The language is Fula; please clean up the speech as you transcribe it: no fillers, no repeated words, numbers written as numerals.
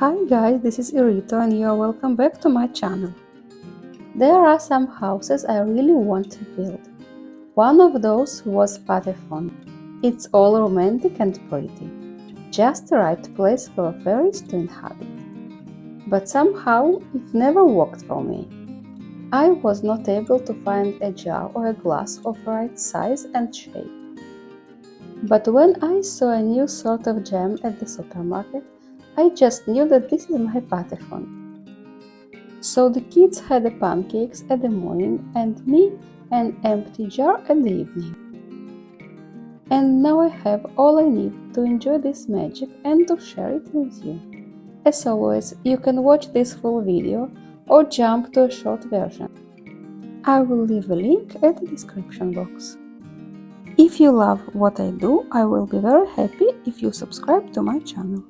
Hi guys, this is Irito and you are welcome back to my channel. There are some houses I really want to build. One of those was Patefon. It's all romantic and pretty. Just the right place for fairies to inhabit. But somehow it never worked for me. I was not able to find a jar or a glass of right size and shape. But when I saw a new sort of gem at the supermarket, I just knew that this is my Patefon. So the kids had the pancakes at the morning and me an empty jar at the evening. And now I have all I need to enjoy this magic and to share it with you. As always, you can watch this full video or jump to a short version. I will leave a link at the description box. If you love what I do, I will be very happy if you subscribe to my channel.